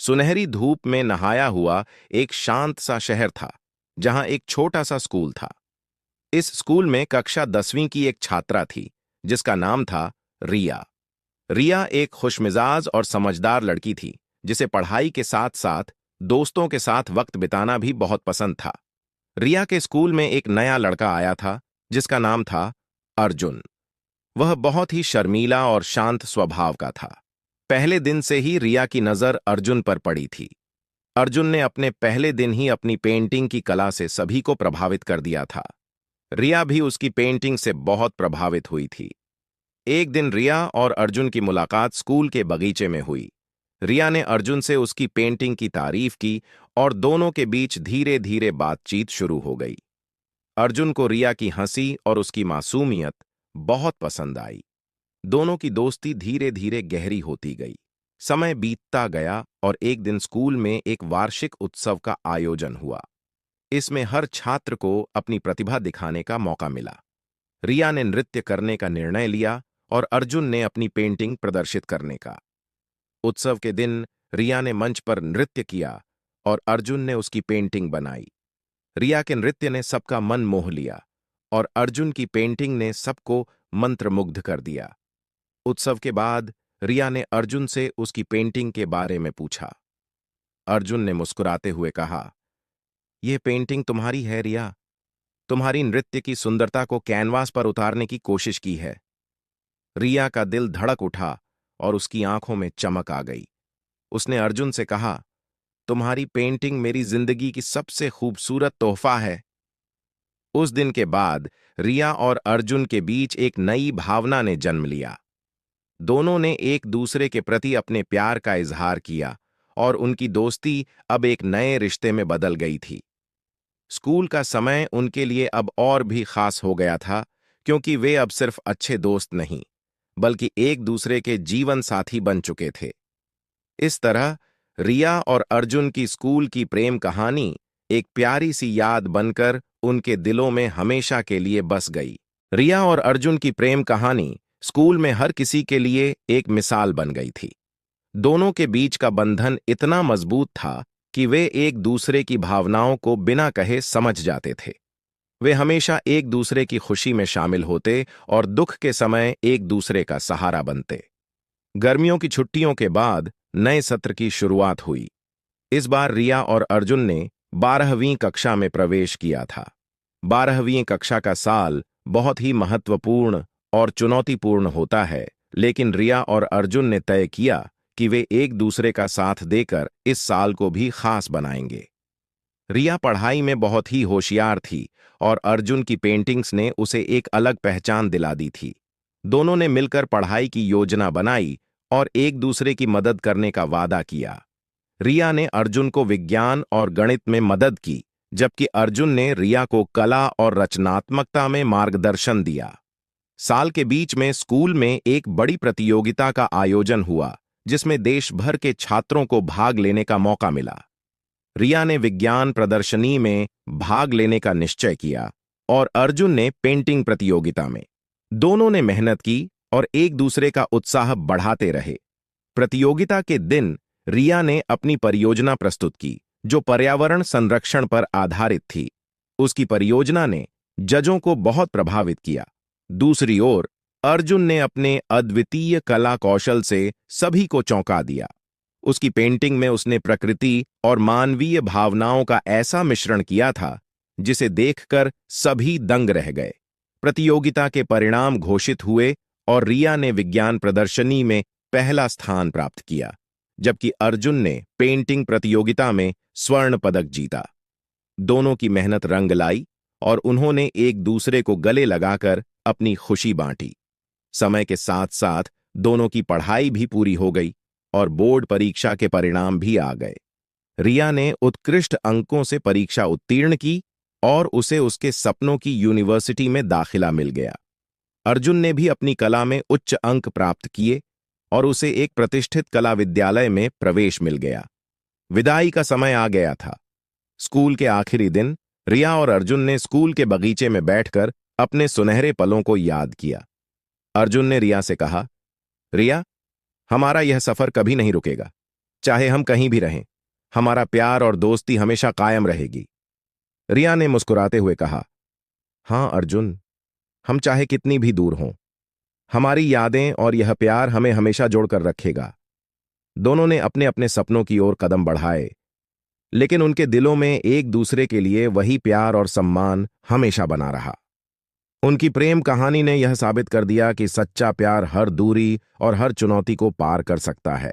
सुनहरी धूप में नहाया हुआ एक शांत सा शहर था, जहां एक छोटा सा स्कूल था। इस स्कूल में कक्षा 10वीं की एक छात्रा थी, जिसका नाम था रिया। रिया एक खुशमिजाज और समझदार लड़की थी, जिसे पढ़ाई के साथ साथ दोस्तों के साथ वक्त बिताना भी बहुत पसंद था। रिया के स्कूल में एक नया लड़का आया था, जिसका नाम था अर्जुन। वह बहुत ही शर्मीला और शांत स्वभाव का था। पहले दिन से ही रिया की नजर अर्जुन पर पड़ी थी। अर्जुन ने अपने पहले दिन ही अपनी पेंटिंग की कला से सभी को प्रभावित कर दिया था। रिया भी उसकी पेंटिंग से बहुत प्रभावित हुई थी। एक दिन रिया और अर्जुन की मुलाकात स्कूल के बगीचे में हुई। रिया ने अर्जुन से उसकी पेंटिंग की तारीफ की और दोनों के बीच धीरे धीरे बातचीत शुरू हो गई। अर्जुन को रिया की हंसी और उसकी मासूमियत बहुत पसंद आई। दोनों की दोस्ती धीरे धीरे गहरी होती गई। समय बीतता गया और एक दिन स्कूल में एक वार्षिक उत्सव का आयोजन हुआ। इसमें हर छात्र को अपनी प्रतिभा दिखाने का मौका मिला। रिया ने नृत्य करने का निर्णय लिया और अर्जुन ने अपनी पेंटिंग प्रदर्शित करने का। उत्सव के दिन रिया ने मंच पर नृत्य किया और अर्जुन ने उसकी पेंटिंग बनाई। रिया के नृत्य ने सबका मन मोह लिया और अर्जुन की पेंटिंग ने सबको मंत्रमुग्ध कर दिया। उत्सव के बाद रिया ने अर्जुन से उसकी पेंटिंग के बारे में पूछा। अर्जुन ने मुस्कुराते हुए कहा, यह पेंटिंग तुम्हारी है रिया। तुम्हारी नृत्य की सुंदरता को कैनवास पर उतारने की कोशिश की है। रिया का दिल धड़क उठा और उसकी आंखों में चमक आ गई। उसने अर्जुन से कहा, तुम्हारी पेंटिंग मेरी जिंदगी की सबसे खूबसूरत तोहफा है। उस दिन के बाद रिया और अर्जुन के बीच एक नई भावना ने जन्म लिया। दोनों ने एक दूसरे के प्रति अपने प्यार का इजहार किया और उनकी दोस्ती अब एक नए रिश्ते में बदल गई थी। स्कूल का समय उनके लिए अब और भी खास हो गया था, क्योंकि वे अब सिर्फ अच्छे दोस्त नहीं, बल्कि एक दूसरे के जीवन साथी बन चुके थे। इस तरह रिया और अर्जुन की स्कूल की प्रेम कहानी एक प्यारी सी याद बनकर उनके दिलों में हमेशा के लिए बस गई। रिया और अर्जुन की प्रेम कहानी स्कूल में हर किसी के लिए एक मिसाल बन गई थी। दोनों के बीच का बंधन इतना मजबूत था कि वे एक दूसरे की भावनाओं को बिना कहे समझ जाते थे। वे हमेशा एक दूसरे की खुशी में शामिल होते और दुख के समय एक दूसरे का सहारा बनते। गर्मियों की छुट्टियों के बाद नए सत्र की शुरुआत हुई। इस बार रिया और अर्जुन ने 12वीं कक्षा में प्रवेश किया था। 12वीं कक्षा का साल बहुत ही महत्वपूर्ण और चुनौतीपूर्ण होता है, लेकिन रिया और अर्जुन ने तय किया कि वे एक दूसरे का साथ देकर इस साल को भी खास बनाएंगे। रिया पढ़ाई में बहुत ही होशियार थी और अर्जुन की पेंटिंग्स ने उसे एक अलग पहचान दिला दी थी। दोनों ने मिलकर पढ़ाई की योजना बनाई और एक दूसरे की मदद करने का वादा किया। रिया ने अर्जुन को विज्ञान और गणित में मदद की, जबकि अर्जुन ने रिया को कला और रचनात्मकता में मार्गदर्शन दिया। साल के बीच में स्कूल में एक बड़ी प्रतियोगिता का आयोजन हुआ, जिसमें देश भर के छात्रों को भाग लेने का मौका मिला। रिया ने विज्ञान प्रदर्शनी में भाग लेने का निश्चय किया और अर्जुन ने पेंटिंग प्रतियोगिता में। दोनों ने मेहनत की और एक दूसरे का उत्साह बढ़ाते रहे। प्रतियोगिता के दिन रिया ने अपनी परियोजना प्रस्तुत की, जो पर्यावरण संरक्षण पर आधारित थी। उसकी परियोजना ने जजों को बहुत प्रभावित किया। दूसरी ओर अर्जुन ने अपने अद्वितीय कला कौशल से सभी को चौंका दिया। उसकी पेंटिंग में उसने प्रकृति और मानवीय भावनाओं का ऐसा मिश्रण किया था, जिसे देखकर सभी दंग रह गए। प्रतियोगिता के परिणाम घोषित हुए और रिया ने विज्ञान प्रदर्शनी में पहला स्थान प्राप्त किया, जबकि अर्जुन ने पेंटिंग प्रतियोगिता में स्वर्ण पदक जीता। दोनों की मेहनत रंग लाई और उन्होंने एक दूसरे को गले लगाकर अपनी खुशी बांटी। समय के साथ साथ दोनों की पढ़ाई भी पूरी हो गई और बोर्ड परीक्षा के परिणाम भी आ गए। रिया ने उत्कृष्ट अंकों से परीक्षा उत्तीर्ण की और उसे उसके सपनों की यूनिवर्सिटी में दाखिला मिल गया। अर्जुन ने भी अपनी कला में उच्च अंक प्राप्त किए और उसे एक प्रतिष्ठित कला विद्यालय में प्रवेश मिल गया। विदाई का समय आ गया था। स्कूल के आखिरी दिन रिया और अर्जुन ने स्कूल के बगीचे में बैठकर अपने सुनहरे पलों को याद किया। अर्जुन ने रिया से कहा, रिया, हमारा यह सफर कभी नहीं रुकेगा। चाहे हम कहीं भी रहें, हमारा प्यार और दोस्ती हमेशा कायम रहेगी। रिया ने मुस्कुराते हुए कहा, हाँ अर्जुन, हम चाहे कितनी भी दूर हों, हमारी यादें और यह प्यार हमें हमेशा जोड़कर रखेगा। दोनों ने अपने अपने सपनों की ओर कदम बढ़ाए, लेकिन उनके दिलों में एक दूसरे के लिए वही प्यार और सम्मान हमेशा बना रहा। उनकी प्रेम कहानी ने यह साबित कर दिया कि सच्चा प्यार हर दूरी और हर चुनौती को पार कर सकता है।